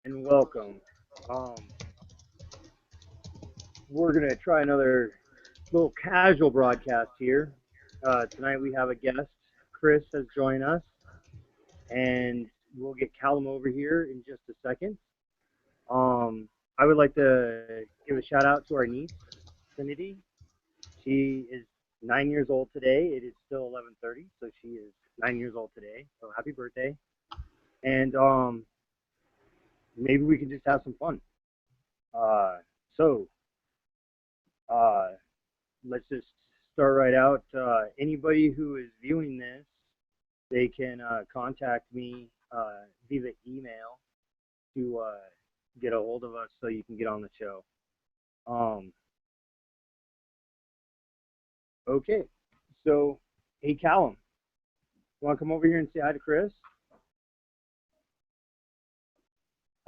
and welcome. Um, we're going to try another little casual broadcast here. Tonight we have a guest. Chris has joined us, and we'll get Callum over here in just a second. Um, I would like to give a shout out to our niece, Trinity. She is 9 years old today. It is still 11:30, so she is 9 years old today. So happy birthday! And maybe we can just have some fun. Uh, so uh, let's just start right out. Anybody who is viewing this, they can contact me via email to get a hold of us so you can get on the show. Um, okay, so hey Callum, you want to come over here and say hi to Chris?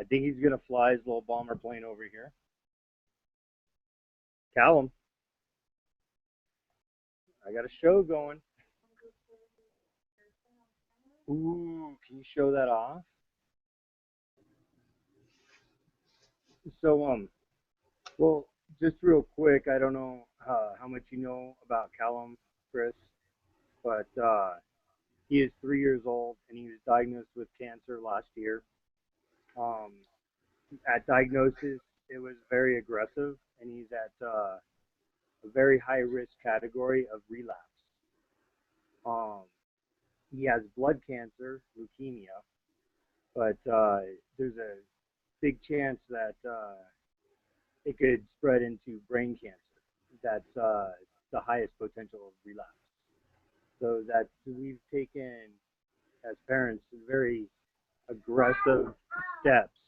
I think he's gonna fly his little bomber plane over here. Callum, I got a show going. Ooh, can you show that off? So well, just real quick, I don't know how much you know about Callum, Chris, but he is 3 years old and he was diagnosed with cancer last year. Um, at diagnosis, it was very aggressive, and he's at a very high risk category of relapse. Um, he has blood cancer, leukemia, but there's a big chance that it could spread into brain cancer. That's the highest potential of relapse. So that we've taken as parents very aggressive steps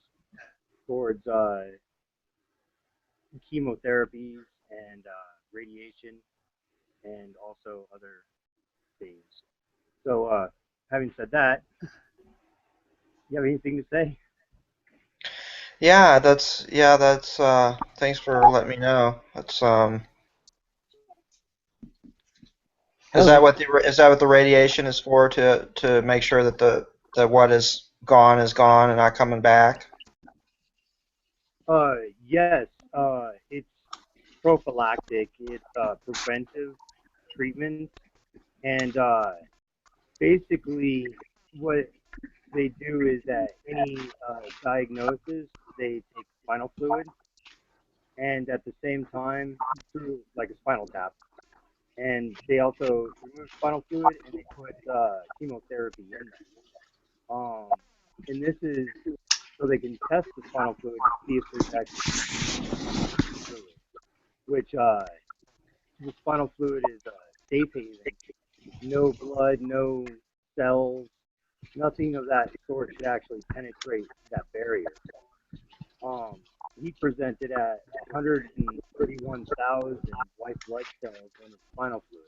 towards chemotherapies and radiation and also other things. So having said that, you have anything to say? Yeah, that's thanks for letting me know. That's Hello. is that what the radiation is for to make sure that the what is gone and not coming back? Yes, it's prophylactic. It's preventive treatment, and basically what they do is that any diagnosis, they take spinal fluid, and at the same time, through like a spinal tap, and they also remove spinal fluid and they put chemotherapy in there. And this is so they can test the spinal fluid to see if there's actually fluid, which the spinal fluid is safe haven. No blood, no cells, nothing of that sort should actually penetrate that barrier. Um, he presented at 131,000 white blood cells in his spinal fluid,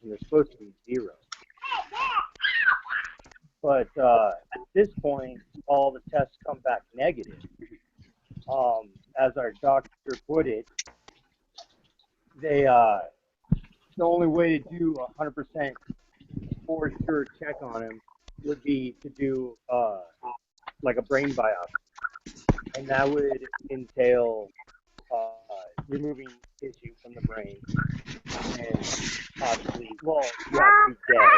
and they're supposed to be zero. But at this point, all the tests come back negative. As our doctor put it, they the only way to do 100% for sure check on him would be to do like a brain biopsy, and that would entail removing tissue from the brain and possibly, well, you have to be dead.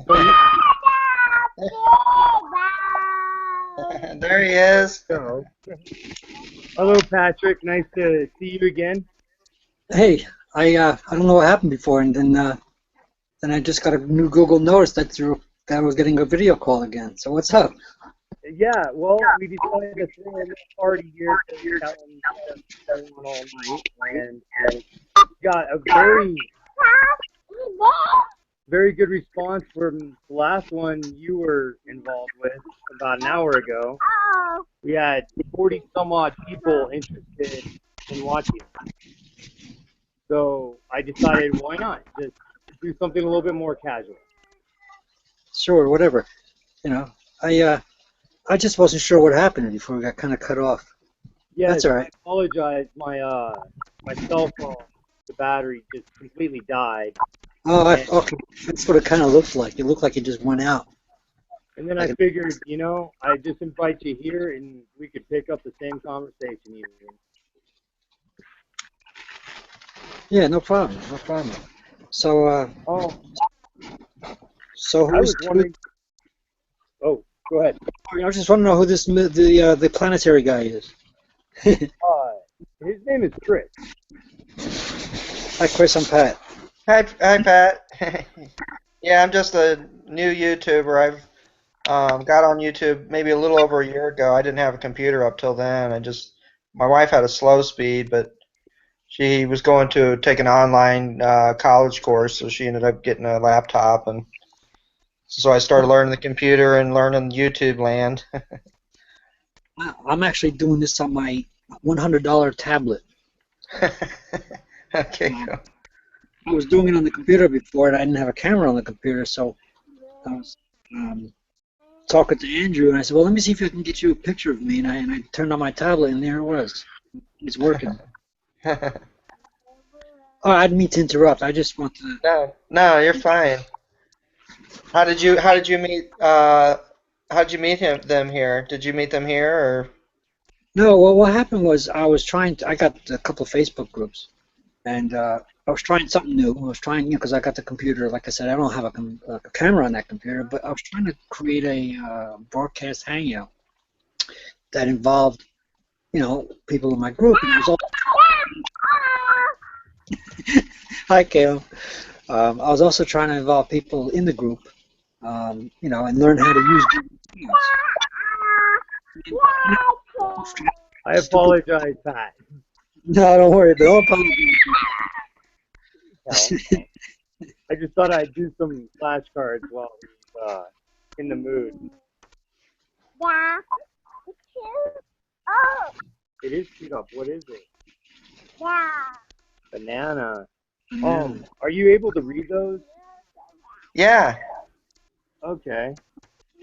So, There he is. so hello, Patrick. Nice to see you again. Hey, I don't know what happened before, and then I just got a new Google notice that I was getting a video call again. So what's up? Yeah, well, we decided to throw a little party here to tell them everyone all night, and got a very good response from the last one you were involved with about an hour ago. We had 40 some odd people interested in watching. So I decided, why not? Just do something a little bit more casual. Sure, whatever. You know, I just wasn't sure what happened before we got kind of cut off. Yes, That's all I right. apologize. My cell phone, the battery just completely died. Oh, And okay. That's what it kind of looked like. It looked like it just went out. And then I Like, figured, I just invite you here and we could pick up the same conversation even. yeah, no problem, no problem. So, Oh, so I was wondering. Oh, go ahead. I just want to know who the planetary guy is. Uh, his name is Chris. Hi, Chris. I'm Pat. Hi, Pat. Yeah, I'm just a new YouTuber. I've got on YouTube maybe a little over a year ago. I didn't have a computer up till then. My wife had a slow speed, but she was going to take an online college course, so she ended up getting a laptop, and so I started learning the computer and learning YouTube land. I'm actually doing this on my $100 tablet. Okay, Um, cool. I was doing it on the computer before, and I didn't have a camera on the computer, so I was talking to Andrew, and I said, "Well, let me see if I can get you a picture of me." And I turned on my tablet, and there it was. It's working. Oh, I didn't mean to interrupt. I just want to. No, no, you're fine. How did you meet how did you meet them here? Did you meet them here or No, well, what happened was I was trying to. I got a couple of Facebook groups, and I was trying something new. I was trying, because I got the computer. Like I said, I don't have a camera on that computer, but I was trying to create a broadcast hangout that involved, people in my group. And I was also, hi, Kale. I was also trying to involve people in the group, and learn how to use Google Hangouts. I Stupid. apologize, Pat. No, don't worry. Don't apologize. Hell, I just thought I'd do some flashcards while he's in the mood. It is chewed up. What is it? Banana. Are you able to read those? Yeah. Okay.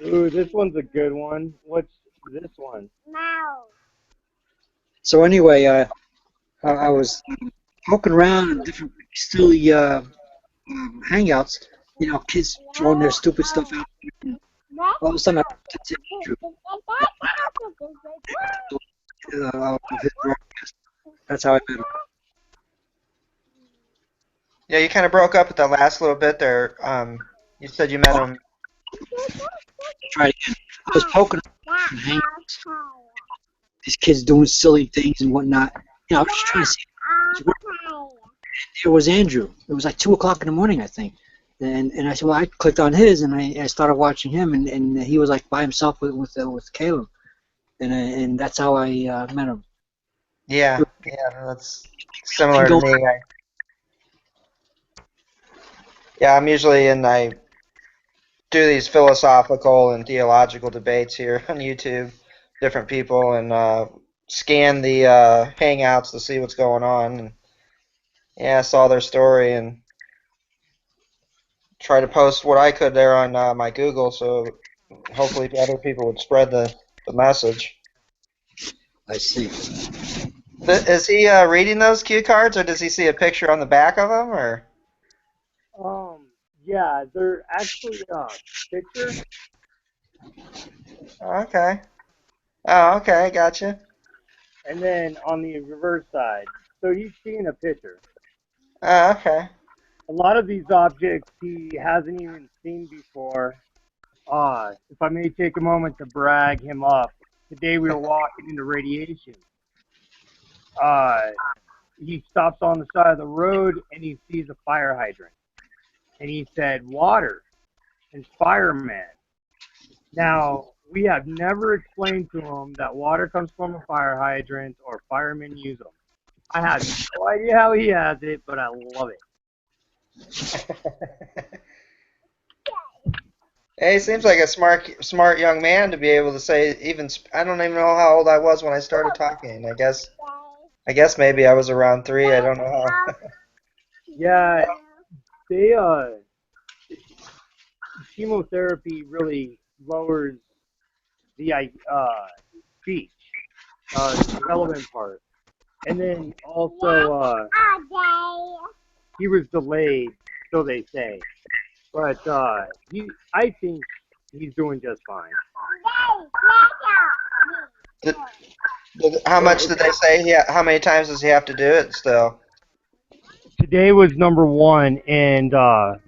Ooh, this one's a good one. What's this one? So anyway, I was poking around in different silly hangouts, kids throwing their stupid stuff out. All of a sudden, I bumped into Andrew of his broadcast. That's how I met him. Yeah, you kind of broke up at the last little bit there. You said you met Oh, him. try it again. I was poking around in hangouts, these kids doing silly things and whatnot. I was just trying to see if it was working. It was Andrew. It was like 2 o'clock in the morning, I think. And I said, well, I clicked on his, and I started watching him, and he was like by himself with Kallum, and that's how I met him. Yeah, yeah, that's And similar to go, me. Yeah, I'm usually in I do these philosophical and theological debates here on YouTube, different people, and scan the hangouts to see what's going on. And yeah, I saw their story and try to post what I could there on my Google, so hopefully other people would spread the message. I see. Is he reading those cue cards, or does he see a picture on the back of them, or? Um, yeah, they're actually a picture, Okay. Oh, okay, gotcha. and then on the reverse side, so he's seeing a picture. Oh, okay. A lot of these objects he hasn't even seen before. If I may take a moment to brag him up, today we were walking into radiation. Uh, he stops on the side of the road and he sees a fire hydrant. And he said, water and fireman. Now, we have never explained to him that water comes from a fire hydrant or firemen use them. I have no idea how he has it, but I love it. Hey, he seems like a smart young man to be able to say even. I don't even know how old I was when I started talking. I guess maybe I was around 3. I don't know how. Yeah, they chemotherapy really lowers the speech, the relevant part, and then also he was delayed, so they say. But I think he's doing just fine. Did, how Oh, much did okay. they say? How many times does he have to do it still? Today was number one, and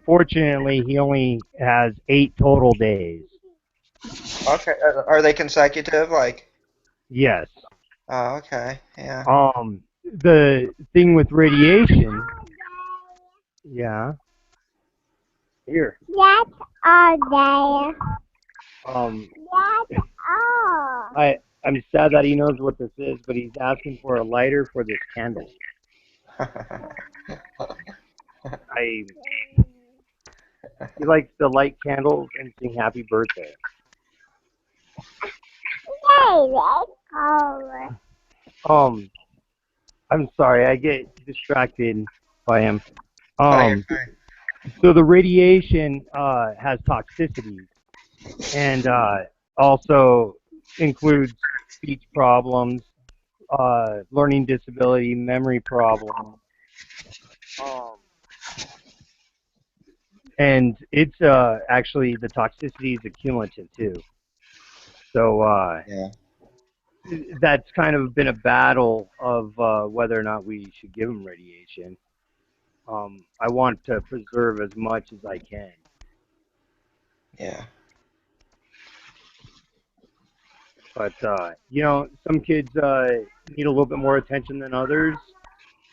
fortunately, he only has 8 total days. Okay, are they consecutive? Like, Yes. oh, okay, yeah. The thing with radiation, yeah. Here. That's all there. Um, I'm sad that he knows what this is, but he's asking for a lighter for this candle. I He likes to light candles and sing happy birthday. Um, I'm sorry, I get distracted by him. Oh, you're Um, fine. so the radiation has toxicities and also includes speech problems, learning disability, memory problems, um, and it's actually the toxicity is accumulative too. So Yeah, that's kind of been a battle of whether or not we should give him radiation. I want to preserve as much as I can, yeah, but some kids need a little bit more attention than others,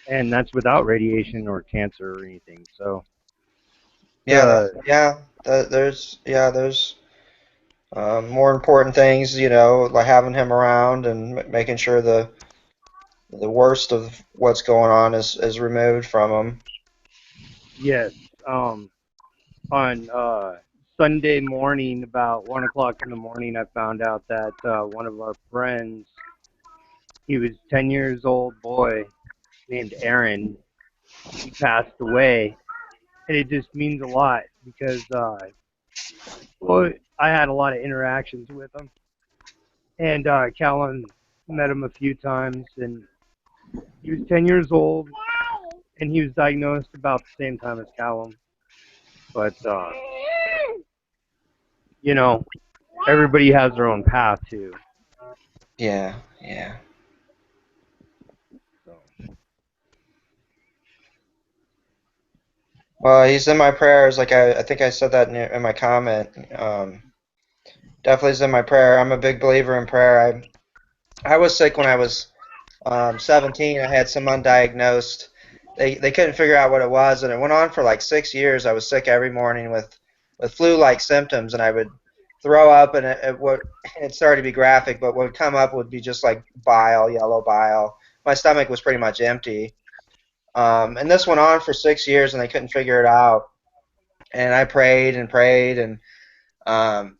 and that's without radiation or cancer or anything. So yeah. the There's more important things, like having him around and making sure the worst of what's going on is removed from him. yes, on Sunday morning, about 1 o'clock in the morning, I found out that one of our friends, he was 10 years old boy named Aaron. He passed away, and it just means a lot because well, I had a lot of interactions with him, and Kallum met him a few times, and he was 10 years old, and he was diagnosed about the same time as Kallum. But you know, everybody has their own path too. Yeah, yeah. So Well, he's in my prayers. Like I think I said that in my comment. Definitely is in my prayer. I'm a big believer in prayer. I was sick when I was 17. I had some undiagnosed. They couldn't figure out what it was, and it went on for like 6 years. I was sick every morning with flu-like symptoms, and I would throw up, and it started to be graphic, but what would come up would be just like bile, yellow bile. My stomach was pretty much empty. And this went on for 6 years, and they couldn't figure it out. And I prayed and prayed, and um,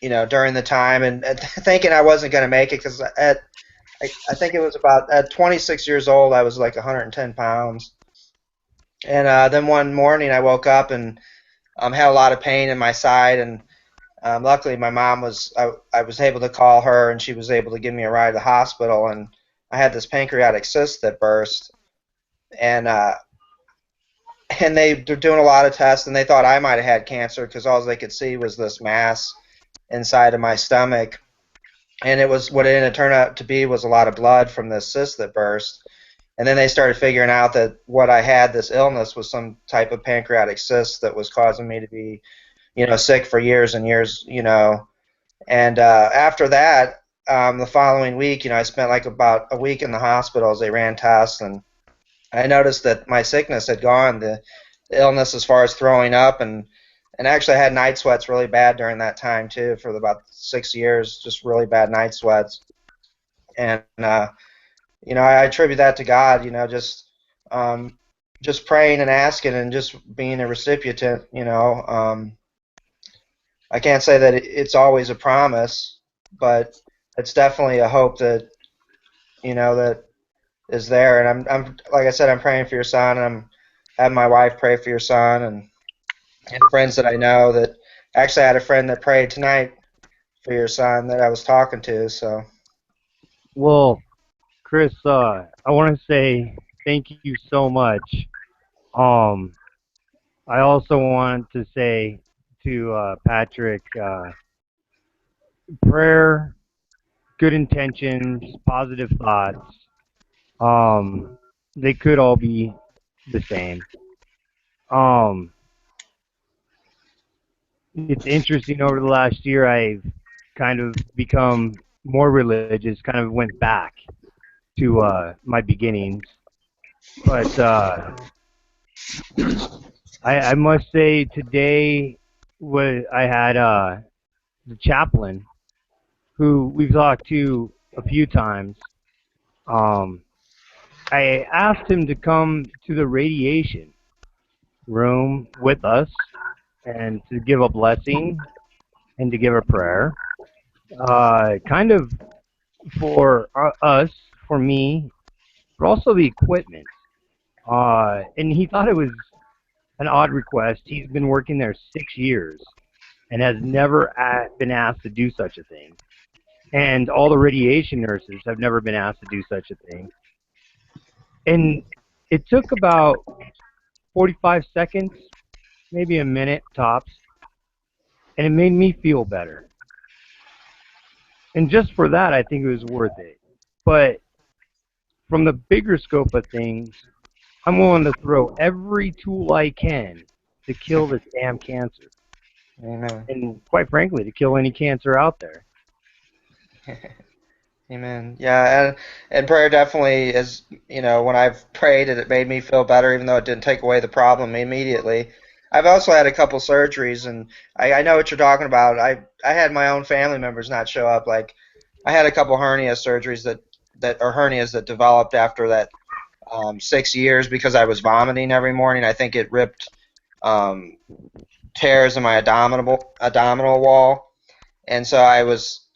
during the time, and thinking I wasn't going to make it because I think it was about at 26 years old, I was like 110 pounds. And then one morning, I woke up and had a lot of pain in my side, and luckily, my mom I was able to call her, and she was able to give me a ride to the hospital. And I had this pancreatic cyst that burst, and they're doing a lot of tests, and they thought I might have had cancer because all they could see was this mass inside of my stomach. And it was what it ended turned out to be was a lot of blood from this cyst that burst. And then they started figuring out that what I had, this illness, was some type of pancreatic cyst that was causing me to be, sick for years and years, And after that, the following week, I spent like about a week in the hospital as they ran tests, and I noticed that my sickness had gone, the illness as far as throwing up, and actually I had night sweats really bad during that time too for about 6 years, just really bad night sweats. And I attribute that to God, just praying and asking and just being a recipient. I can't say that it's always a promise, but it's definitely a hope that is there. And I'm like I said, I'm praying for your son, and I'm having my wife pray for your son, and friends that I know that actually I had a friend that prayed tonight for your son that I was talking to. So well, Chris, I want to say thank you so much. Um, I also want to say to Patrick, prayer, good intentions, positive thoughts. Um, they could all be the same. Um, it's interesting over the last year I've kind of become more religious, kind of went back to my beginnings. But I must say today was I had the chaplain who we've talked to a few times. Um, I asked him to come to the radiation room with us and to give a blessing and to give a prayer. Kind of for us, for me, but also the equipment. And he thought it was an odd request. He's been working there 6 years and has never been asked to do such a thing. And all the radiation nurses have never been asked to do such a thing. And it took about 45 seconds, maybe a minute tops, and it made me feel better. And just for that, I think it was worth it. But from the bigger scope of things, I'm willing to throw every tool I can to kill this damn cancer. Amen. And quite frankly, to kill any cancer out there. Amen. Yeah, and prayer definitely is, when I've prayed it made me feel better, even though it didn't take away the problem immediately. I've also had a couple surgeries, and I know what you're talking about. I had my own family members not show up. Like, I had a couple hernia surgeries that or hernias that developed after that 6 years because I was vomiting every morning. I think it ripped um, tears in my abdominal wall, and so I was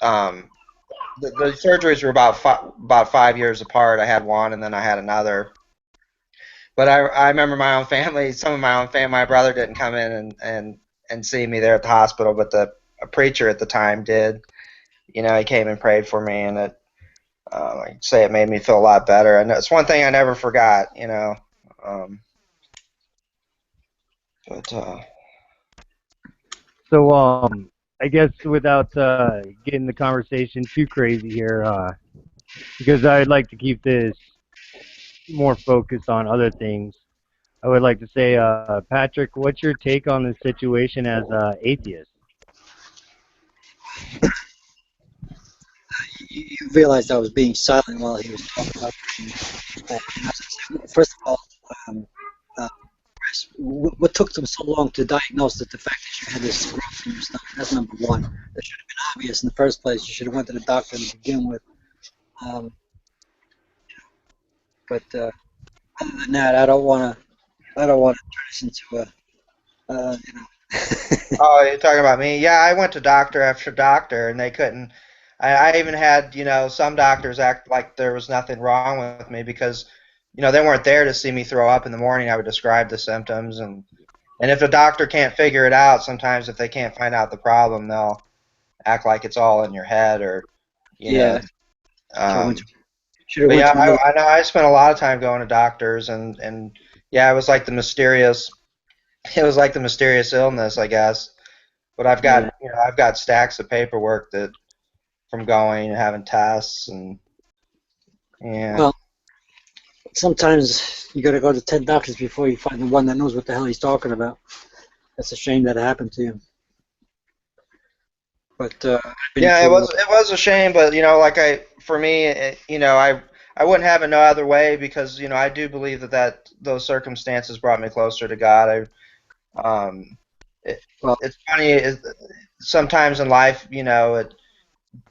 the surgeries were about 5 years apart. I had one, and then I had another. But I remember my own family. Some of my own family. My brother didn't come in and see me there at the hospital, but the a preacher at the time did. He came and prayed for me, and I'd say it made me feel a lot better. And it's one thing I never forgot. Um, but So, I guess without getting the conversation too crazy here, because I'd like to keep this more focused on other things, I would like to say, Patrick, what's your take on the situation as atheist? You realized I was being silent while he was talking about first of all, um, uh, Chris, what took them so long to diagnose that the fact that you had this growth in your stomach? That's number one. That should have been obvious in the first place. You should have went to the doctor to begin with. Um, but other than that, I don't want to. I don't want to turn this into a. oh, you're talking about me? Yeah, I went to doctor after doctor, and they couldn't. I even had, some doctors act like there was nothing wrong with me because, they weren't there to see me throw up in the morning. I would describe the symptoms, and if a doctor can't figure it out, sometimes if they can't find out the problem, they'll act like it's all in your head or, you know. Yeah, should have went Um, to should have but went yeah, to another. I know I spent a lot of time going to doctors, and yeah, it was like it was like the mysterious illness, I guess. But Yeah. I've got stacks of paperwork that from going and having tests and yeah. Well, sometimes you got to go to 10 doctors before you find the one that knows what the hell he's talking about. That's a shame that it happened to you. But I've been Yeah, through. it was a shame, but like for me, I wouldn't have it no other way because I do believe that those circumstances brought me closer to God. It, Well, it's funny sometimes in life,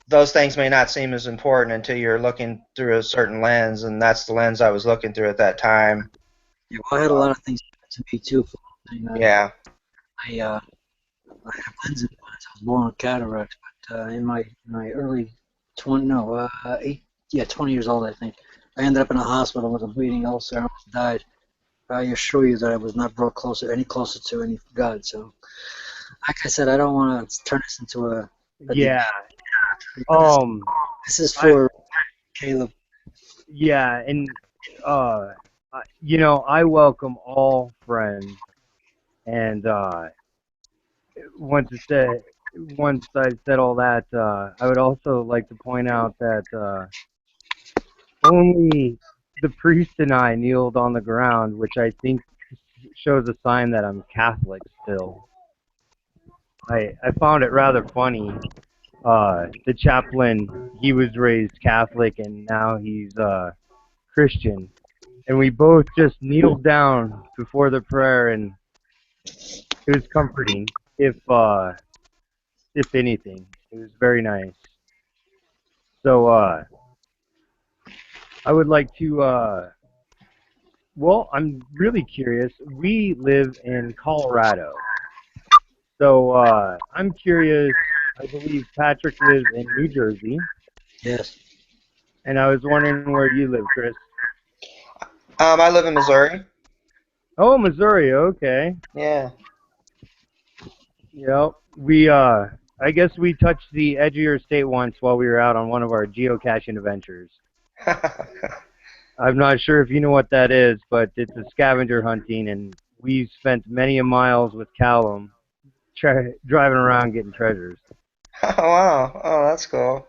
those things may not seem as important until you're looking through a certain lens, and that's the lens I was looking through at that time. yeah, well, I had a lot of things happen to me too. Yeah. I I have lens implants. I was born with cataracts, but in my early 20, no, 20 years old, I think. I ended up in a hospital with a bleeding ulcer. I almost died. I assure you that I was not brought any closer to any God. So, like I said, I don't want to turn this into a debate. Yeah. But Um. this is I for Caleb. yeah, and I welcome all friends, and once it said. once I've said all that, I would also like to point out that only the priest and I kneeled on the ground, which I think shows a sign that I'm Catholic still. I found it rather funny. The chaplain, he was raised Catholic and now he's Christian, and we both just kneeled down before the prayer, and it was comforting. If anything, it was very nice. So I would like to. Well, I'm really curious. We live in Colorado, so I'm curious. I believe Patrick lives in New Jersey, Yes. and I was wondering where you live, Chris. I live in Missouri. Oh, Missouri. Okay. Yeah. Yep. We I guess we touched the edge of your state once while we were out on one of our geocaching adventures. I'm not sure if you know what that is, but it's a scavenger hunting, and we've spent many a miles with Kallum driving around getting treasures. Oh, wow. Oh, that's cool.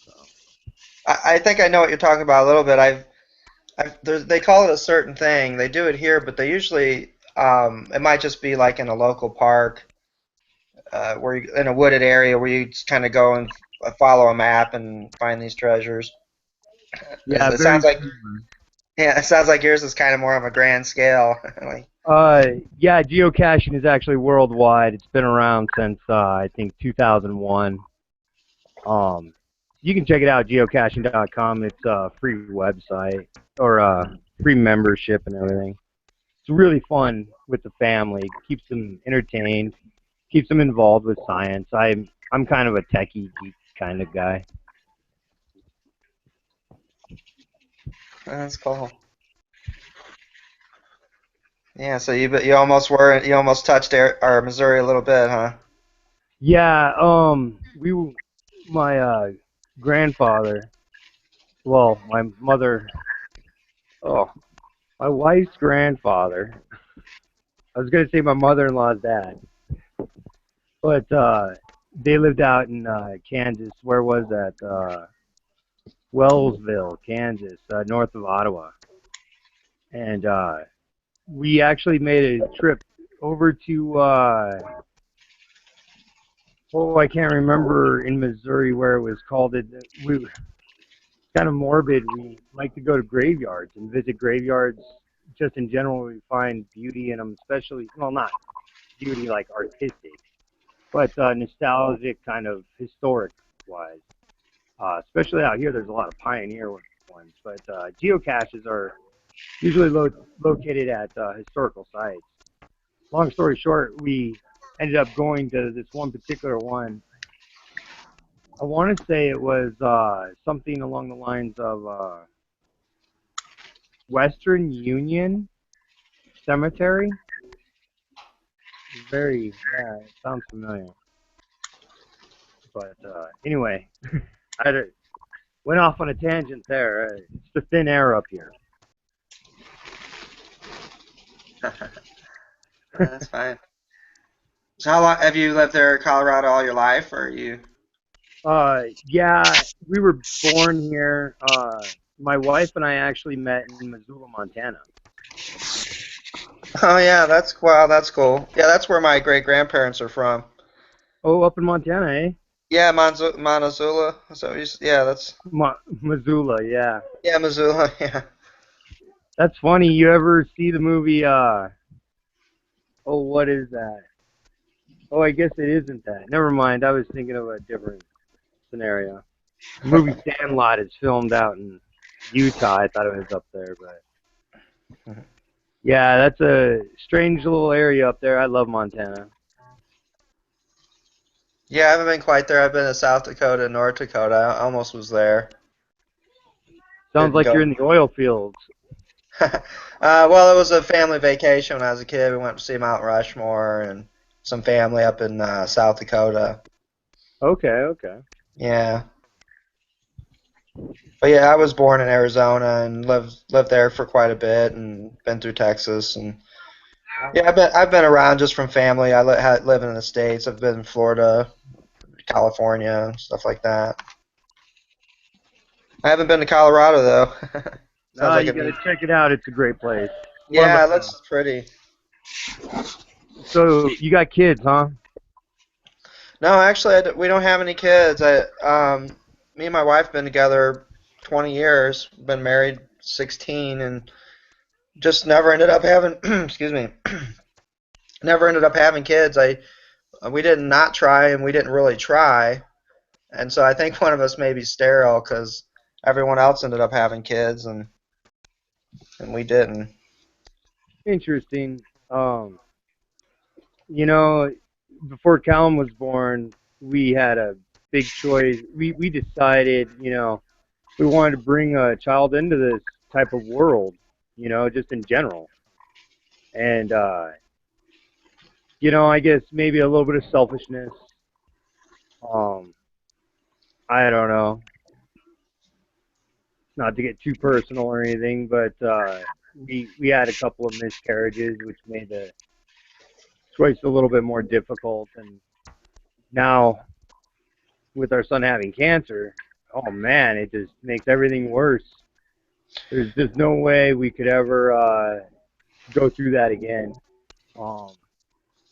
So, I think I know what you're talking about a little bit. They call it a certain thing. They do it here, but they usually, it might just be like in a local park, where you, in a wooded area where you just kind of go and follow a map and find these treasures. yeah, It very sounds like, similar. yeah, it sounds like yours is kind of more of a grand scale. Like, Yeah, geocaching is actually worldwide. It's been around since I think 2001. Um, you can check it out, geocaching.com. It's a free website or free membership and everything. It's really fun with the family. Keeps them entertained. Keeps them involved with science. I'm kind of a techie geek kind of guy. that's cool. Yeah, so you almost touched our Missouri a little bit, huh? Yeah. My grandfather. Well, my mother. Oh, my wife's grandfather. I was gonna say my mother-in-law's dad, but they lived out in Kansas. Where was that? Wellsville, Kansas, north of Ottawa, and we actually made a trip over to oh, I can't remember in Missouri where it was called. We kind of morbid. We like to go to graveyards and visit graveyards. Just in general, we find beauty in them, especially well, not beauty like artistic, but nostalgic, kind of historic wise. Especially out here, there's a lot of pioneer ones, but geocaches are usually located at historical sites. Long story short, we ended up going to this one particular one. I want to say it was something along the lines of Western Union Cemetery. Very, yeah, it sounds familiar. But anyway, I went off on a tangent there. It's the thin air up here. That's fine. So how long have you lived there in Colorado all your life, or you? Yeah, we were born here. My wife and I actually met in Missoula, Montana. Oh yeah, that's wow, that's cool. Yeah, that's where my great grandparents are from. Oh, up in Montana, eh? Yeah, Montezuma. So yeah, that's Missoula, yeah. yeah, Missoula. Yeah. That's funny. You ever see the movie? Oh, what is that? Oh, I guess it isn't that. Never mind. I was thinking of a different scenario. The movie Sandlot is filmed out in Utah. I thought it was up there, but yeah, that's a strange little area up there. I love Montana. Yeah, I haven't been quite there. I've been to South Dakota, North Dakota. I almost was there. Sounds Didn't like you're go. in the oil fields. Well, it was a family vacation when I was a kid. We went to see Mount Rushmore and some family up in South Dakota. Okay, okay. Yeah. But yeah, I was born in Arizona and lived there for quite a bit and been through Texas and Yeah, I've been around just from family. Live in the States. I've been in Florida, California, stuff like that. I haven't been to Colorado though. Sounds like You a got to neat. check it out. It's a great place. One of Yeah, it my. looks pretty. So you got kids, huh? No, actually, we don't have any kids. Me and my wife been together 20 years. Been married 16, and just never ended up having. Excuse me. Never ended up having kids. We didn't not try, and we didn't really try, and so I think one of us may be sterile because everyone else ended up having kids, and we didn't. Interesting. You know, before Callum was born, we had a big choice. We decided, we wanted to bring a child into this type of world, just in general. And I guess maybe a little bit of selfishness. Um, I don't know, not to get too personal or anything, but we had a couple of miscarriages, which made the choice a little bit more difficult. And now with our son having cancer, oh man, it just makes everything worse. There's just no way we could ever go through that again. Um,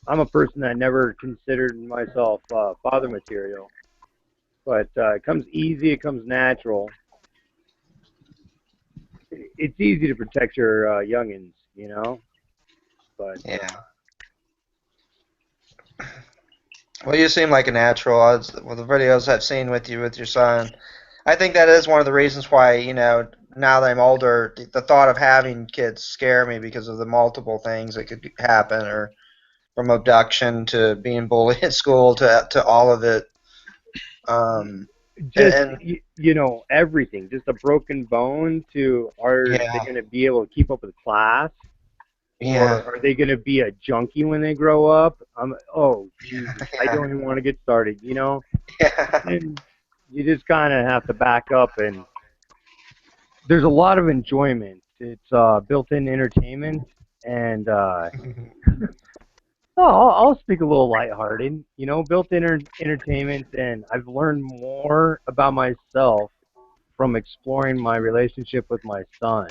I'm a person that never considered myself father material, but it comes easy, it comes natural. It's easy to protect your youngins, but Yeah. Well, you seem like a natural. With the videos I've seen with you with your son, I think that is one of the reasons why, now that I'm older, the thought of having kids scare me because of the multiple things that could happen, or from abduction to being bullied at school to all of it. Um, just and everything, just a broken bone to are they yeah, going to be able to keep up with class, yeah, or are they going to be a junkie when they grow up? Oh Jesus, I yeah, don't even want to get started. yeah. And you just kind of have to back up, and there's a lot of enjoyment. It's built-in entertainment, and oh, I'll speak a little lighthearted. Built-in entertainment, and I've learned more about myself from exploring my relationship with my son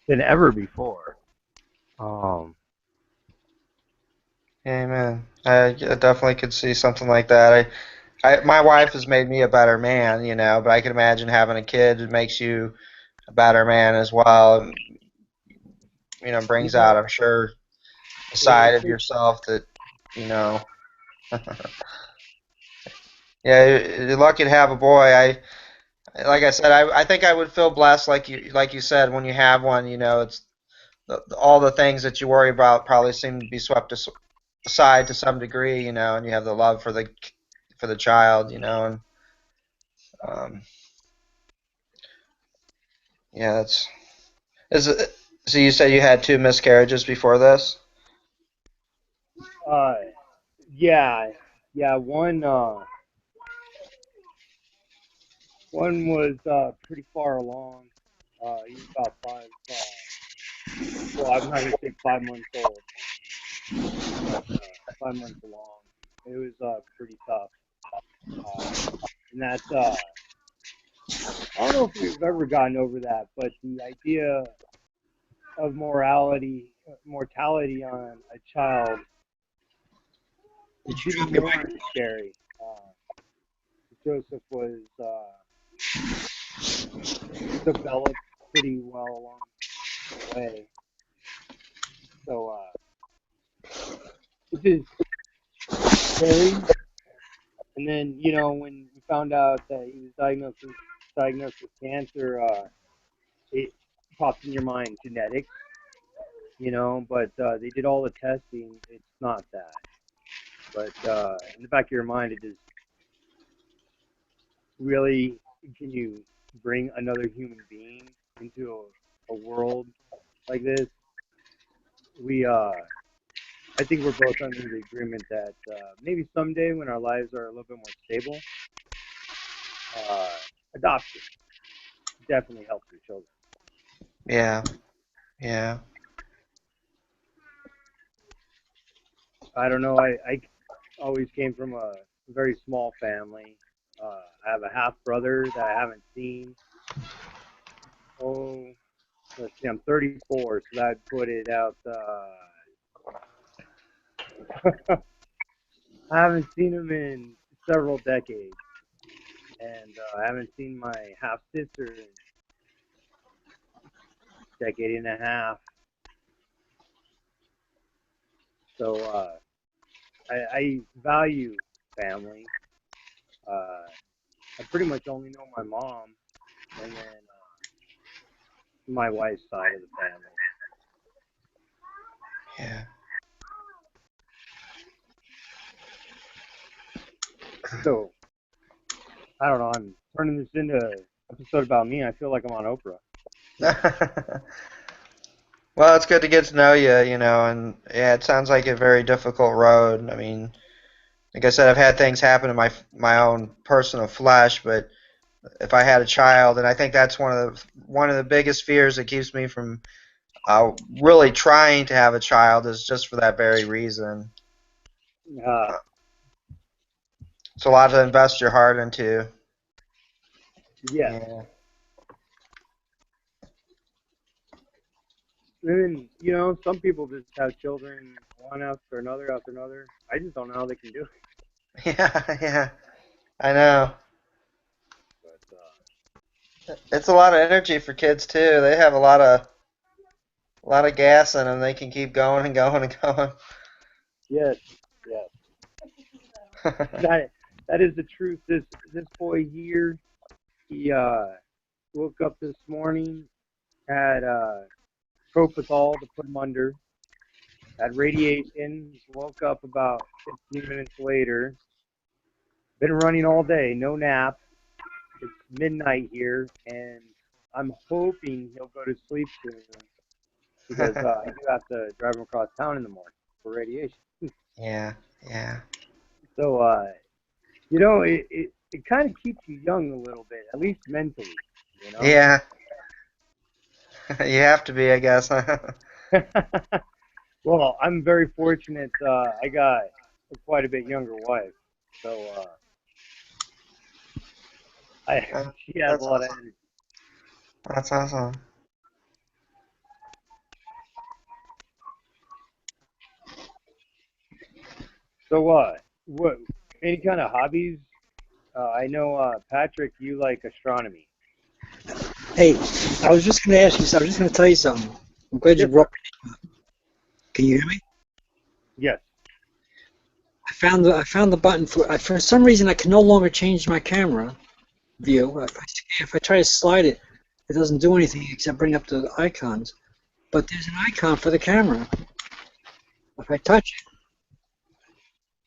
than ever before. Um, Amen. I definitely could see something like that. My wife has made me a better man, but I can imagine having a kid that makes you a better man as well. And, you brings out, know, I'm sure, a side it, of it, yourself that, you know, yeah, you're lucky to have a boy. Like I said, I think I would feel blessed, like you said, when you have one. It's all the things that you worry about probably seem to be swept aside to some degree, and you have the love for the child, and um, yeah, is it. So you said you had two miscarriages before this? uh, yeah, yeah. One was pretty far along. He was about five. Well, I'm not gonna say 5 months old, but 5 months along. It was pretty tough, and that's I don't know if we've ever gotten over that, but the idea of mortality on a child Did is you even drop your more mic? scary. Joseph was developed pretty well along the way, so it's just scary. And then when we found out that he was diagnosed with cancer, it pops in your mind genetics, but they did all the testing. It's not that. But in the back of your mind, it just really, can you bring another human being into a world like this? We, I think we're both under the agreement that maybe someday when our lives are a little bit more stable, uh, adoption definitely helps your children. Yeah, yeah. I don't know. I always came from a very small family. I have a half brother that I haven't seen. Oh, let's see, I'm 34, so that put it out. I haven't seen him in several decades, and I haven't seen my half sister in a decade and a half. So I value family. Uh, I pretty much only know my mom, and then my wife's side of the family. Yeah. So I don't know. I'm turning this into an episode about me. I feel like I'm on Oprah. Well, it's good to get to know you, and yeah, it sounds like a very difficult road. I mean, like I said, I've had things happen in my own personal flesh, but if I had a child, and I think that's one of the biggest fears that keeps me from really trying to have a child is just for that very reason. Uh, It's a lot to invest your heart into. yes. Yeah. And some people just have children one after another after another. I just don't know how they can do it. Yeah, yeah. I know. But It's a lot of energy for kids too. They have a lot of gas in them. They can keep going and going and going. yes, yes, that that is the truth. This boy here, he woke up this morning, had propofol to put him under, had radiation, woke up about 15 minutes later, been running all day, no nap. It's midnight here, and I'm hoping he'll go to sleep soon because I do have to drive him across town in the morning for radiation. Yeah, yeah, So, it kind of keeps you young a little bit, at least mentally, you know? yeah. You have to be, I guess. Well, I'm very fortunate. I got a quite a bit younger wife, so Uh, she has a That's lot of awesome. energy. That's awesome. So, what any kind of hobbies? I know, Patrick, you like astronomy. Hey, I was just going to ask you. I was just going to tell you something. I'm glad you Yes, sir. brought. Can you hear me? Yes. I found the button for some reason I can no longer change my camera view. If I try to slide it, it doesn't do anything except bring up the icons. But there's an icon for the camera. If I touch it,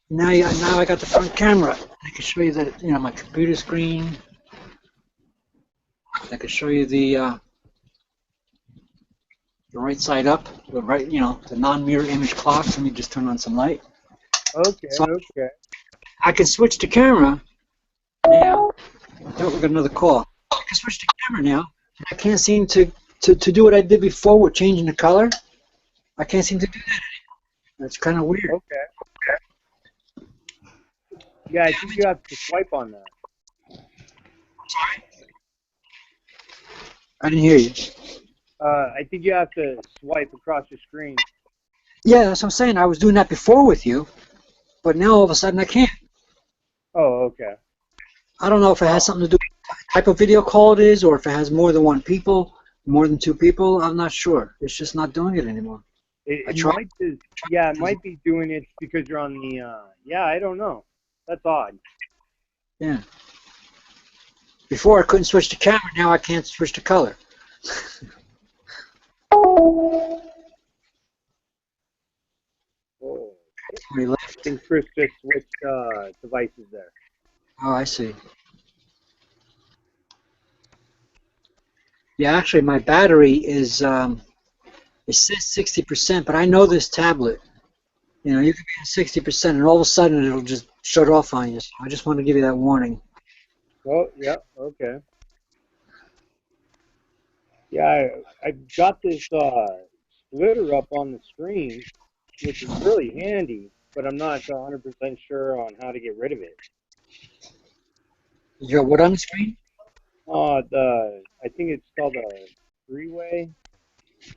now I got the front camera. I can show you that my computer screen. I can show you the right side up, the non-mirror image clock. Let me just turn on some light. Okay. So Okay. I can switch the camera now. Oh, we got another call. I can switch the camera now. I can't seem to do what I did before with changing the color. I can't seem to do that anymore. That's kind of weird. Okay. Yeah, I think you have to swipe on that. Sorry? I didn't hear you. I think you have to swipe across the screen. Yeah, that's what I'm saying. I was doing that before with you, but now all of a sudden I can't. Oh, okay. I don't know if it has something to do with the type of video call it is, or if it has more than one people, more than two people. I'm not sure. It's just not doing it anymore. I It tried. might just, yeah, it might be doing it because you're on the, yeah, I don't know. That's odd. Yeah. Before I couldn't switch the camera. Now I can't switch the color. Oh, Somebody I left. think Chris just switched devices there. Oh, I see. Yeah, actually, my battery it says 60%, but I know this tablet. You could be at 60%, and all of a sudden it'll just shut off on you. So I just want to give you that warning. Oh, yeah, okay. Yeah, I've got this splitter up on the screen, which is really handy. but I'm not 100% sure on how to get rid of it. You got what on the screen? I think it's called a three-way.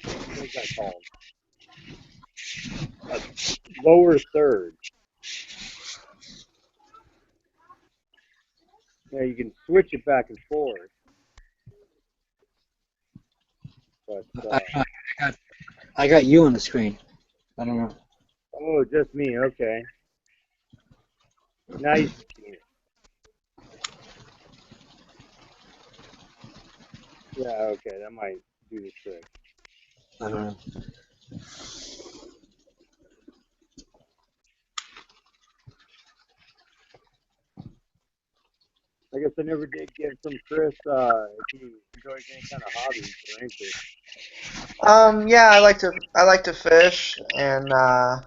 What is that called? A lower third. Yeah, you can switch it back and forth, but I don't know. I got you on the screen. I don't know. oh, just me. Okay, now you should see it. Yeah, okay, that might do the trick. I don't know. I guess I never did get from Chris if he enjoys any kind of hobbies or interests. Yeah, I like to fish, and I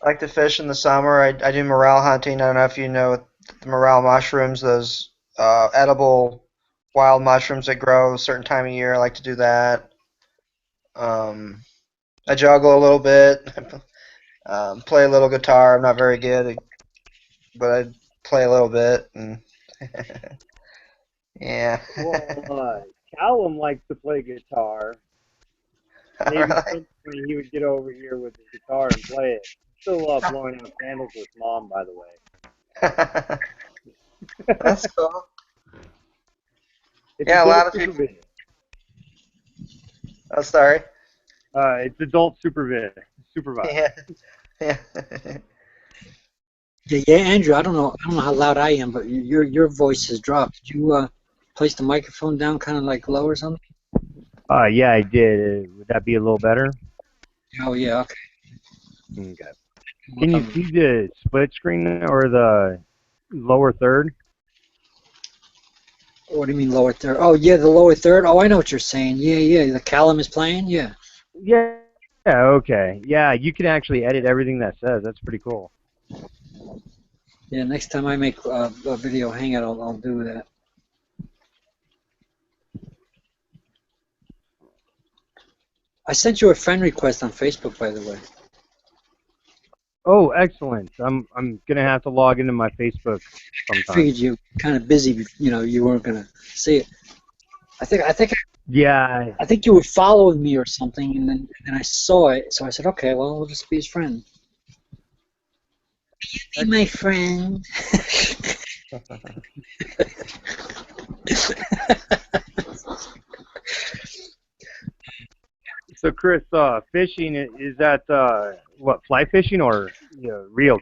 like to fish in the summer. I do morel hunting. I don't know if you know the morel mushrooms, those edible wild mushrooms that grow a certain time of year. I like to do that. Um, I juggle a little bit, play a little guitar. I'm not very good, but I play a little bit. And yeah. Well, Kallum likes to play guitar. Maybe Really? some point he would get over here with his guitar and play it. Still blowing out candles with Mom, by the way. That's cool. It's Yeah, a adult lot of people. supervision. Oh, sorry. It's adult supervision. Supervised. Yeah. Yeah. Yeah, Andrew. I don't know how loud I am, but your voice has dropped. Did you place the microphone down, kind of like low or something? Yeah, I did. Would that be a little better? Oh yeah, okay. Okay. Can you see the split screen or the lower third? What do you mean lower third? Oh yeah, the lower third. Oh, I know what you're saying. Yeah, yeah. The Callum is playing. Yeah. Yeah. Yeah. Okay. Yeah, you can actually edit everything that says. That's pretty cool. Yeah. Next time I make a video hangout, I'll do that. I sent you a friend request on Facebook, by the way. Oh, excellent. I'm gonna have to log into my Facebook I sometime. figured you were kind of busy. You know, you weren't gonna see it. Yeah. I think you were following me or something, and then I saw it, so I said, okay, well, we'll just be his friend. Be my friend. So Chris, fishing is that what, fly fishing or real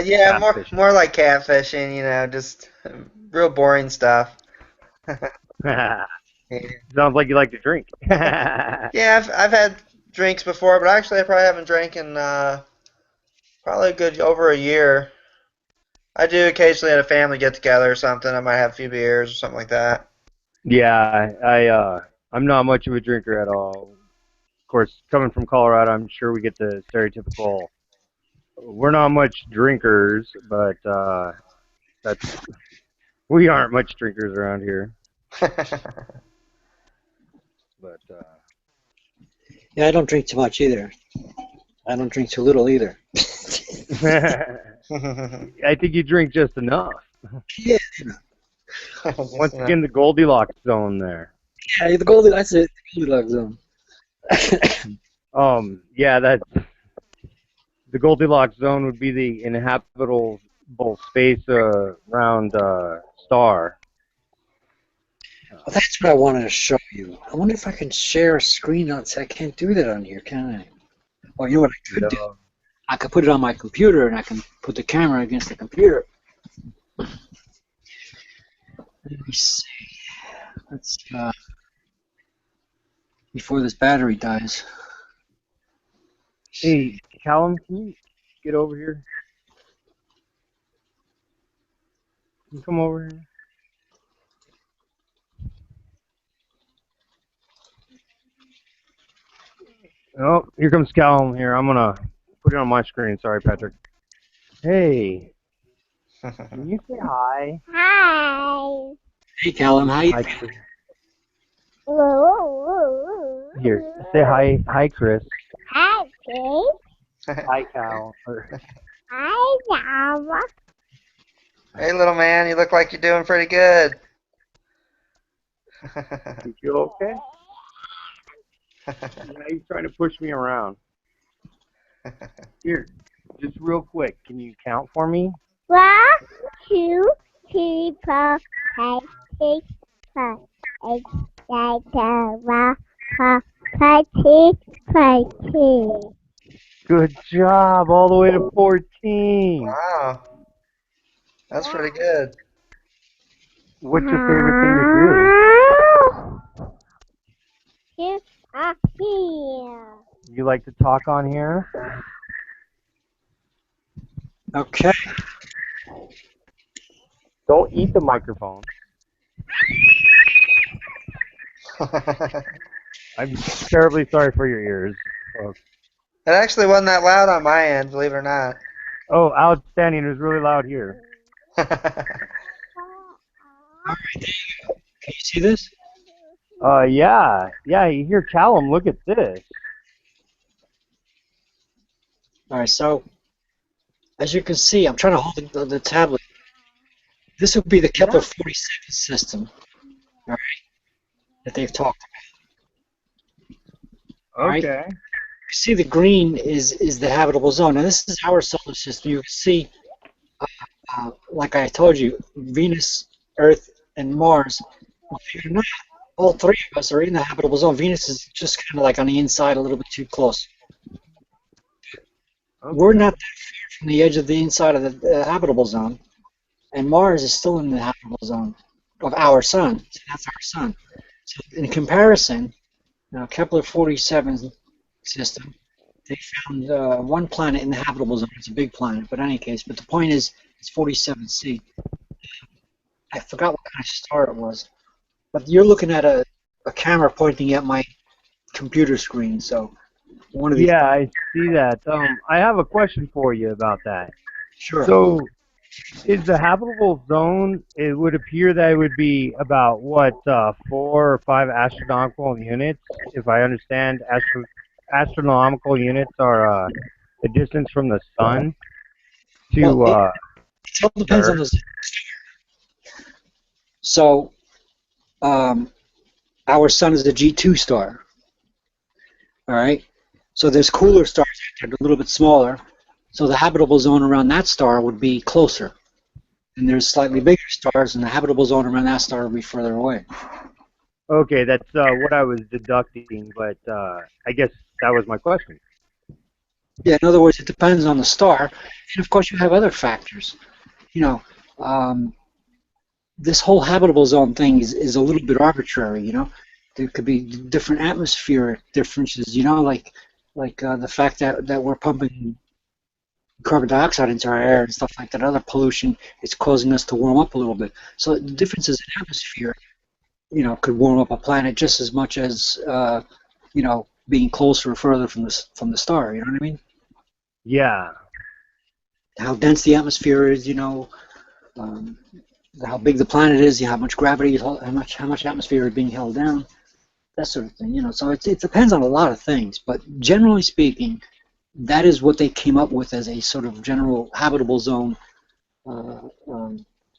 Yeah, bass fishing? more like catfishing, just real boring stuff. Yeah, Sounds like you like to drink. yeah, I've had drinks before, but actually I probably haven't drank in probably a good over a year. I do occasionally at a family get together or something. I might have a few beers or something like that. Yeah, I'm not much of a drinker at all. Of course, coming from Colorado, I'm sure we get the stereotypical. We're not much drinkers, but that's we aren't much drinkers around here. But Yeah, I don't drink too much either. I don't drink too little either. I think you drink just enough. Yeah, Once again, the Goldilocks zone there. yeah, the Goldilocks. That's it. The Goldilocks zone. Yeah, that the Goldilocks zone would be the inhabitable space around star. Well, that's what I wanted to show you. I wonder if I can share a screen. I can't do that on here, can I? Well, you know what I could do? I could put it on my computer, and I can put the camera against the computer. Let me see. Let's before this battery dies. Hey, Callum, can you get over here? Can you come over here? Oh, here comes Callum here. I'm gonna put it on my screen. Sorry, Patrick. Hey, can you say hi? Hi. Hey, Callum, how you? Hi, Chris. Here, say hi. Hi, Chris. Hi, Chris. Hi, Cal. Hey, little man, you look like you're doing pretty good. You feel okay? Yeah, he's trying to push me around. Here, just real quick, can you count for me? 1, 2, 3, 4, 5, 6, 7, 8, 9, 10, 11, 12, 13, 14. Good job, all the way to 14. Wow, that's pretty good. What's your favorite thing to Here, here. do? You like to talk on here? Okay. Don't eat the microphone. I'm terribly sorry for your ears, folks. It actually wasn't that loud on my end, believe it or not. Oh, outstanding. It was really loud here. All right, there you go. Can you see this? Yeah. Yeah, you hear Kallum, look at this. All right, so as you can see, I'm trying to hold the tablet. This would be the Kepler 47 system, all right, that they've talked about. All right. Okay. You see the green is the habitable zone. Now this is our solar system. You can see, like I told you, Venus, Earth, and Mars. Believe it or not, all three of us are in the habitable zone. Venus is just kind of like on the inside, a little bit too close. Okay. We're not that far from the edge of the inside of the habitable zone, and Mars is still in the habitable zone of our sun. So that's our sun. So in comparison, now Kepler 47 system, they found one planet in the habitable zone. It's a big planet, but in any case. But the point is, it's 47c. I forgot what kind of star it was. But you're looking at a camera pointing at my computer screen, so one of these. Yeah, I see that. I have a question for you about that. Sure. So, is the habitable zone, it would appear that it would be about, what, 4 or 5 astronomical units? If I understand, astronomical units are the distance from the sun Well, to it all depends on Earth. the. So, our sun is a G2 star. All right. So there's cooler stars out there, a little bit smaller. So the habitable zone around that star would be closer. And there's slightly bigger stars, and the habitable zone around that star would be further away. Okay, that's what I was deducting, but I guess that was my question. Yeah, in other words, it depends on the star. And of course, you have other factors. You know, this whole habitable zone thing is a little bit arbitrary, you know. There could be different atmospheric differences, you know, like the fact that we're pumping carbon dioxide into our air and stuff like that. Other pollution is causing us to warm up a little bit. So the differences in atmosphere, you know, could warm up a planet just as much as you know, being closer or further from the star. You know what I mean? Yeah. How dense the atmosphere is, you know, how big the planet is, you know, how much gravity, how much atmosphere is being held down, that sort of thing. You know, so it depends on a lot of things. But generally speaking, that is what they came up with as a sort of general habitable zone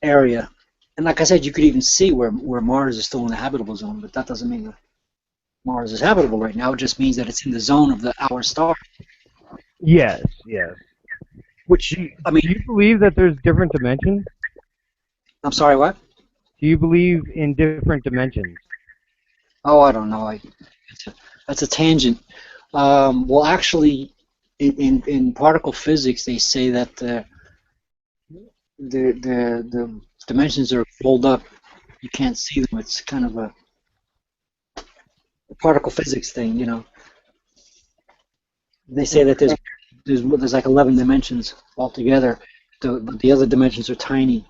area. And like I said, you could even see where Mars is still in the habitable zone, but that doesn't mean that Mars is habitable right now. It just means that it's in the zone of our star. Yes, yes. Which, I mean, Do you believe that there's different dimensions? I'm sorry, what? Do you believe in different dimensions? Oh, I don't know. That's a tangent. Well, actually, in particle physics, they say that the dimensions are rolled up. You can't see them. It's kind of a particle physics thing, you know. They say that there's like 11 dimensions altogether. But the other dimensions are tiny.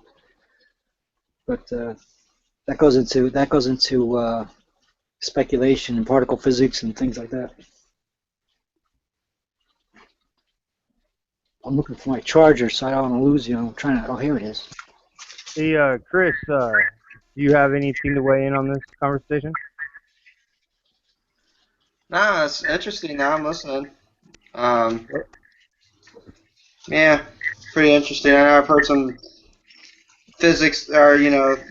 But that goes into speculation and particle physics and things like that. I'm looking for my charger, so I don't want to lose you. I'm trying to. Oh, here it is. Hey, Chris, do you have anything to weigh in on this conversation? No, it's interesting. Now I'm listening. Um, Yeah, pretty interesting. I know I've heard some physics or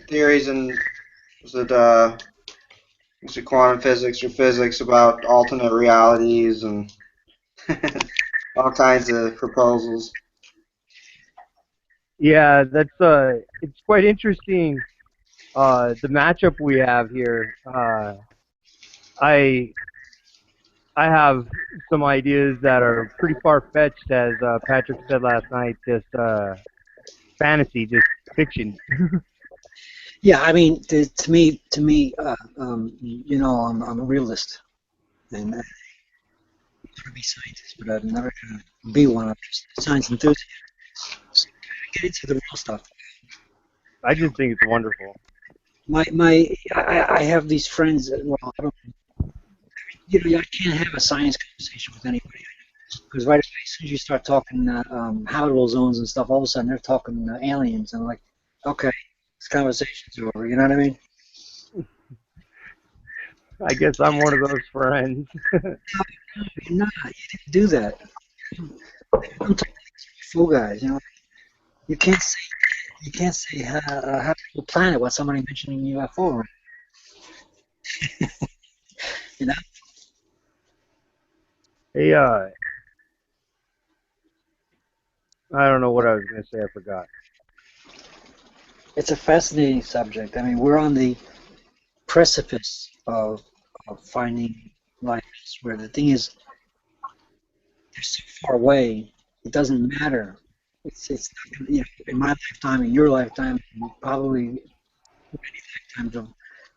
theories and is it quantum physics or physics about alternate realities and all kinds of proposals. Yeah, that's it's quite interesting. The matchup we have here. I I have some ideas that are pretty far fetched, as Patrick said last night. Just fantasy, just fiction. Yeah, I mean, to me, you know, I'm a realist, and I want to be a scientist, but I'm never gonna be one. I'm just a science enthusiast. So get into the real stuff. I just think it's wonderful. I have these friends. Well, I don't, I can't have a science conversation with anybody because right away, as soon as you start talking habitable zones and stuff, all of a sudden they're talking aliens, and I'm like, okay, this conversation's over. You know what I mean? I guess I'm one of those friends. You're not. You didn't do that. I'm talking fool guys. You can't say habitable planet without somebody mentioning UFO. Right? You know, Hey, I don't know what I was gonna say. I forgot. it's a fascinating subject. I mean, we're on the precipice of finding life elsewhere. The thing is, they're so far away. It doesn't matter. It's not gonna, in my lifetime, in your lifetime, and probably many lifetimes of,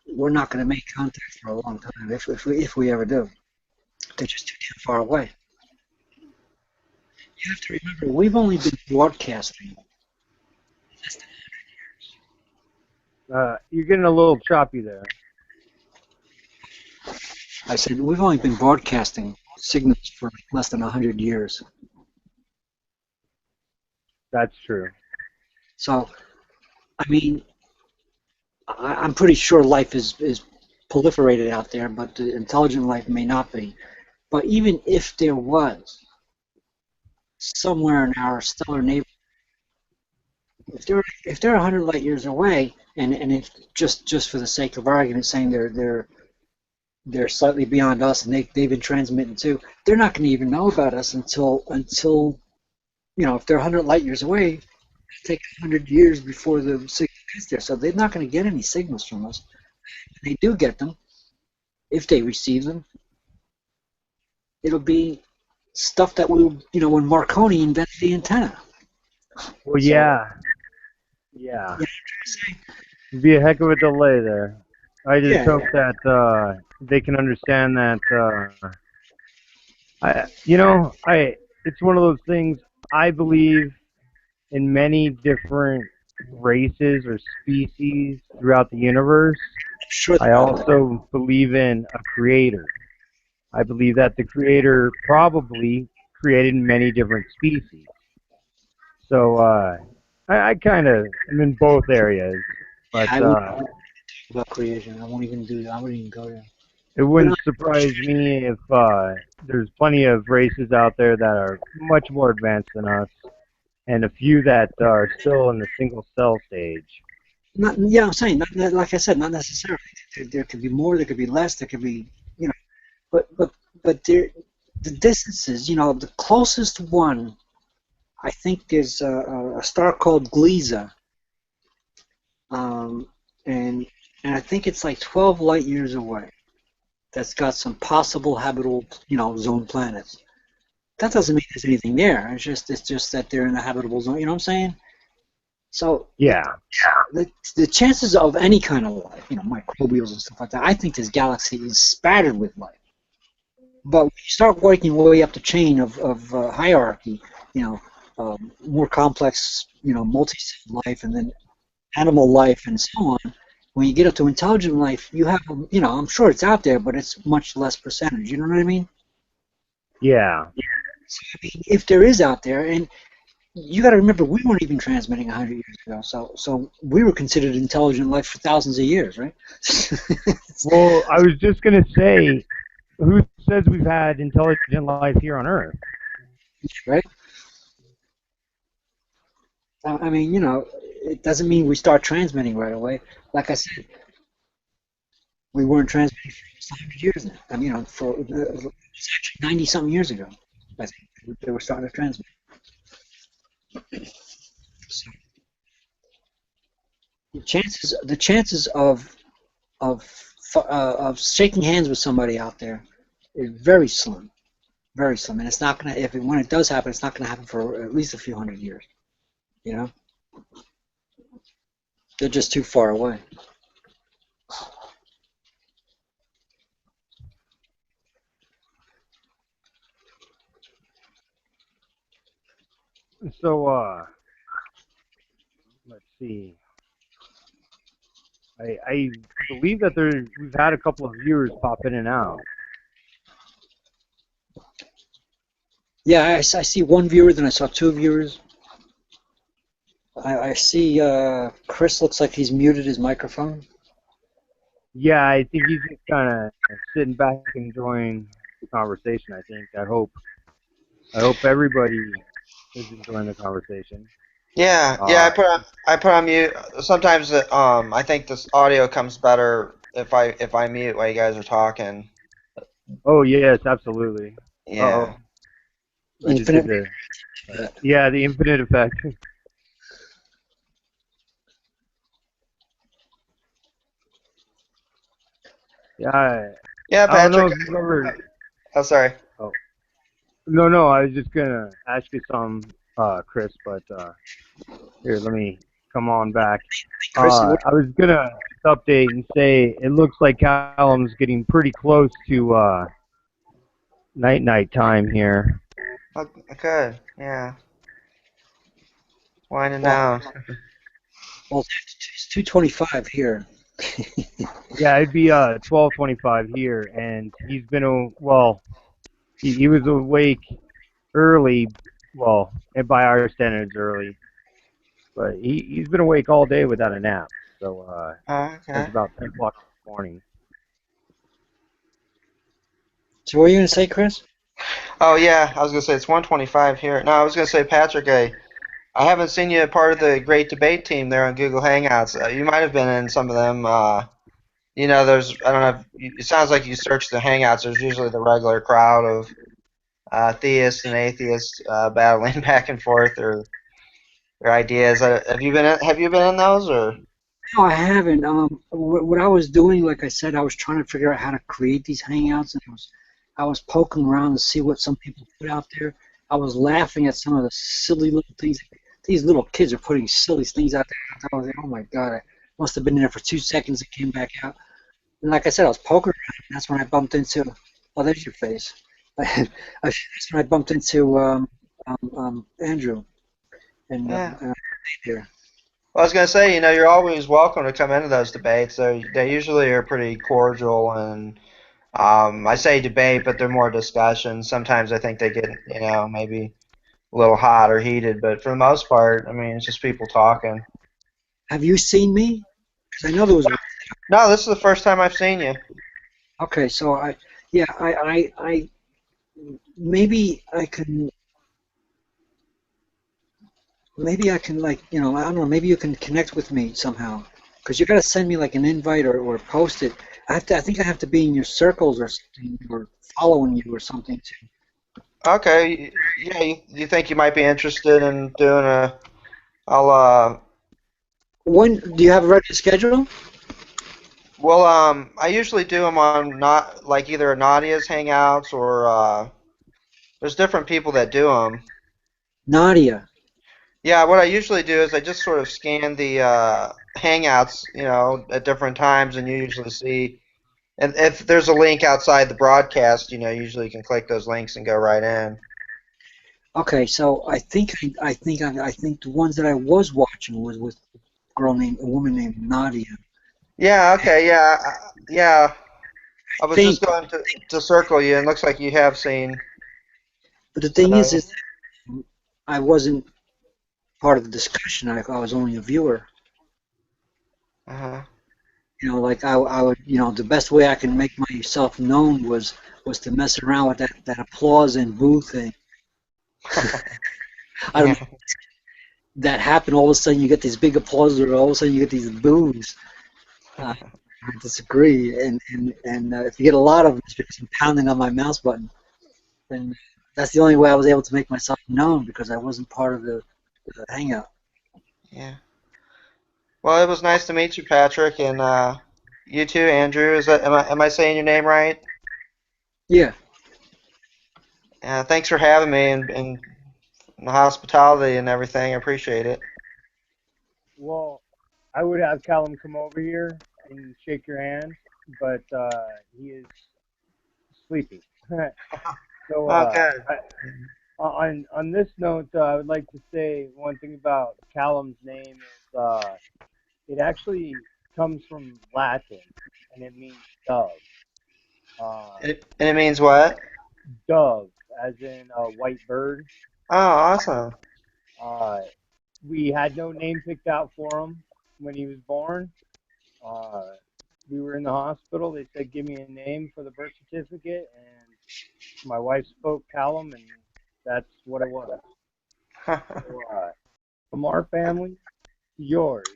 we're not going to make contact for a long time if we ever do. They're just too damn far away. You have to remember, we've only been broadcasting less than You're getting a little choppy there. I said we've only been broadcasting signals for less than 100 years. That's true. So, I mean, I'm pretty sure life is proliferated out there, but the intelligent life may not be. But even if there was somewhere in our stellar neighborhood, if they're 100 light years away, and if just for the sake of argument, saying they're slightly beyond us and they've been transmitting too, they're not going to even know about us until if they're 100 light years away, it'll take 100 years before the signal gets there. So they're not going to get any signals from us. When they do get them, if they receive them, it'll be stuff that when Marconi invented the antenna. Well, So, yeah, yeah. It'd be a heck of a delay there. I just yeah, hope that they can understand that. It's one of those things. I believe in many different races or species throughout the universe. I'm sure I they're out there. also believe in a creator. I believe that the creator probably created many different species. So I kind of am in both areas, Yeah, but I won't talk about creation. I won't even do that. I won't even go there. it But wouldn't surprise me if there's plenty of races out there that are much more advanced than us, and a few that are still in the single cell stage. yeah, I'm saying, like I said, not necessarily. There could be more, there could be less, there could be, but the distances, the closest one, I think, is a star called Gliese, um, and I think it's like 12 light years away. That's got some possible habitable, zone planets. That doesn't mean there's anything there. It's just that they're in a habitable zone. You know what I'm saying? So Yeah, the chances of any kind of life, microbials and stuff like that, I think this galaxy is spattered with life. But when you start working your way up the chain of hierarchy, more complex, multi-cell life, and then animal life, and so on. When you get up to intelligent life, you have, I'm sure it's out there, but it's much less percentage. You know what I mean? yeah, So, I mean, if there is out there, and you got to remember, we weren't even transmitting 100 years ago, so we were considered intelligent life for thousands of years, right? Well, I was just gonna say, who says we've had intelligent life here on Earth? Right? I mean, you know, it doesn't mean we start transmitting right away. Like I said, we weren't transmitting for almost 100 years now. I mean, you know, it's actually 90-something years ago, I think, they were starting to transmit. So the chances of shaking hands with somebody out there is very slim, and it's not gonna. When it does happen, it's not gonna happen for at least a few hundred years. You know, they're just too far away. So, let's see. I believe that we've had a couple of viewers pop in and out. Yeah, I see one viewer, then I saw two viewers. I see Chris looks like he's muted his microphone. Yeah, I think he's just kind of sitting back enjoying the conversation. I hope everybody is enjoying the conversation. Yeah, yeah. I put on mute. Sometimes I think this audio comes better if I mute while you guys are talking. Oh yes, absolutely. Yeah. Uh-oh. I just did the yeah, the infinite effect. Yeah, Yeah, I don't know Patrick. if you've ever. Oh, sorry. Oh no, I was just gonna ask you some, Chris, but here, let me come on back. Chris, I was gonna update and say it looks like Callum's getting pretty close to night time here. Oh, good. Yeah. Winding well, down. well, it's 2:25 here. Yeah, it'd be 12:25 here, and he's been he was awake early, well, and by our standards early, but he's been awake all day without a nap. So Oh, it's okay. about 10 o'clock in the morning. So what are you gonna say, Chris? Oh yeah, I was gonna say it's 1:25 here. No, I was gonna say, Patrick, I haven't seen you a part of the great debate team there on Google Hangouts. You might have been in some of them. You know, I don't know. It sounds like you search the Hangouts. There's usually the regular crowd of theists and atheists battling back and forth or their ideas. Have you been in those or? No, I haven't. What I was doing, like I said, I was trying to figure out how to create these hangouts, and I was poking around to see what some people put out there. I was laughing at some of the silly little things. These little kids are putting silly things out there. I was like, oh my god, I must have been there for 2 seconds and came back out. And like I said, I was poking around, and that's when I bumped into. Oh, there's your face. That's when I bumped into Andrew and Yeah. here. Well, I was gonna say, you know, you're always welcome to come into those debates. They usually are pretty cordial and I say debate, but they're more discussions. Sometimes I think they get, you know, maybe a little hot or heated, but for the most part, I mean, it's just people talking. Have you seen me? Because I know there was. No, this is the first time I've seen you. Okay, so I maybe I can like I don't know, maybe you can connect with me somehow, because you gotta send me like an invite or post it. I think I have to be in your circles or something, or following you or something too. Okay, yeah, you think you might be interested in doing I'll, When do you have a regular schedule? well, I usually do them on not like either Nadia's Hangouts or, there's different people that do them. Nadia. Yeah, what I usually do is I just sort of scan the Hangouts, you know, at different times, and you usually see. And if there's a link outside the broadcast, you know, usually you can click those links and go right in. Okay, so I think the ones that I was watching was with a woman named Nadia. Yeah, okay, yeah, yeah. I was Think, just going to circle you, and looks like you have seen. but the thing So, is I wasn't part of the discussion. I was only a viewer. uh-huh. Like I would, the best way I can make myself known was to mess around with that applause and boo thing. I don't Yeah. know. that happen, all of a sudden you get these big applause, or all of a sudden you get these boos. I disagree, and if you get a lot of them, it's because I'm pounding on my mouse button, and that's the only way I was able to make myself known because I wasn't part of the hangout. Yeah. Well, it was nice to meet you, Patrick, and you too, Andrew. Am I saying your name right? Yeah, Thanks for having me and the hospitality and everything. I appreciate it. Well, I would have Callum come over here and shake your hand, but he is sleeping. So Oh, good. on this note, I would like to say one thing about Callum's name is it actually comes from Latin and it means dove. Uh, And it means what? dove, as in a white bird. Oh, awesome. Uh, we had no name picked out for him when he was born. Uh, we were in the hospital. They said, "Give me a name for the birth certificate," and my wife spoke Callum, and that's what it was. So, from our family to yours,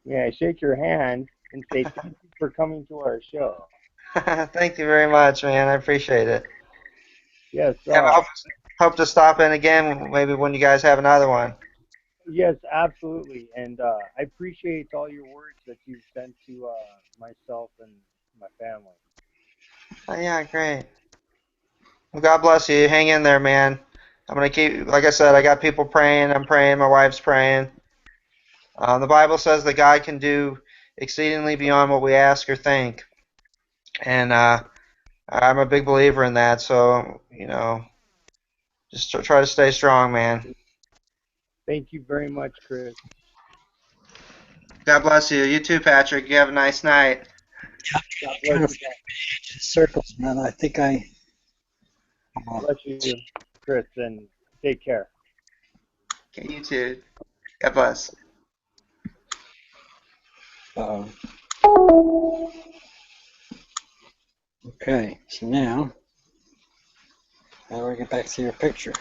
yeah, shake your hand and say thank you for coming to our show. Thank you very much, man. I appreciate it. Yes, Yeah, I hope to stop in again, maybe when you guys have another one. yes, absolutely, and I appreciate all your words that you've sent to myself and my family. Oh, yeah, great. Well, God bless you. Hang in there, man. I'm gonna keep, like I said, I got people praying. I'm praying. My wife's praying. The Bible says that God can do exceedingly beyond what we ask or think, and I'm a big believer in that. So, just try to stay strong, man. Thank you very much, Chris. God bless you. You too, Patrick. You have a nice night. God bless trying to you. finish circles, man. I think Bless you, Chris, and take care. Okay, you too. God bless. uh, okay. So now we get back to your picture.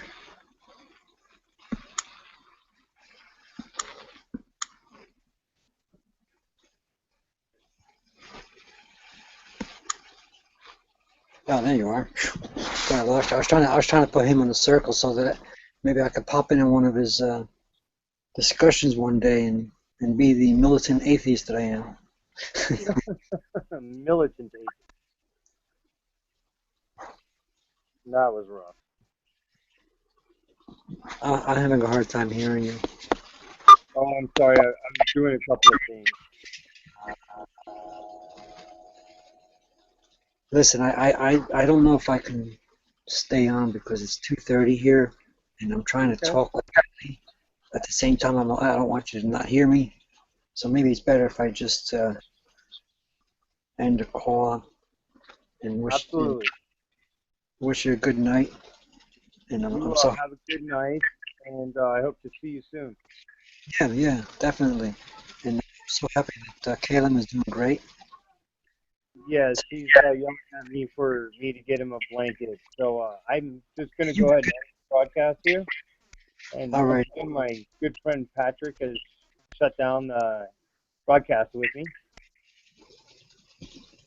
Oh, there you are. I lost you. I was trying to put him in the circle so that maybe I could pop in one of his discussions one day and be the militant atheist that I am. Militant atheist. That was rough. I'm having a hard time hearing you. Oh, I'm sorry. I'm doing a couple of things. Listen, I don't know if I can stay on because it's 2:30 here, and I'm trying to Okay. talk quietly. At the same time, I don't want you to not hear me. So maybe it's better if I just end the call and Absolutely. wish you a good night. And You I'm so have a good night, and I hope to see you soon. yeah, definitely. And I'm so happy that Kallum is doing great. Yes, he's yelling at me for me to get him a blanket. So I'm just going to go ahead and end the broadcast here. And All once right, again, my good friend Patrick has shut down the broadcast with me.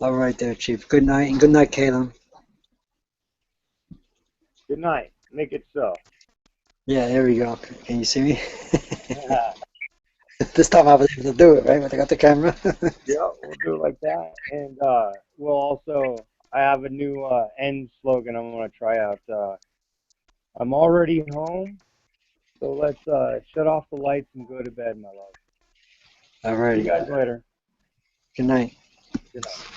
all right there, Chief. Good night, and good night, Kallum. Good night. Make it so. Yeah, there we go. Can you see me? This time I was able to do it, right? When I got the camera. Yeah, we'll do it like that. And we'll also, I have a new end slogan I'm going to try out. I'm already home, so let's shut off the lights and go to bed, my love. All See you righty. guys later. Good night. Good night.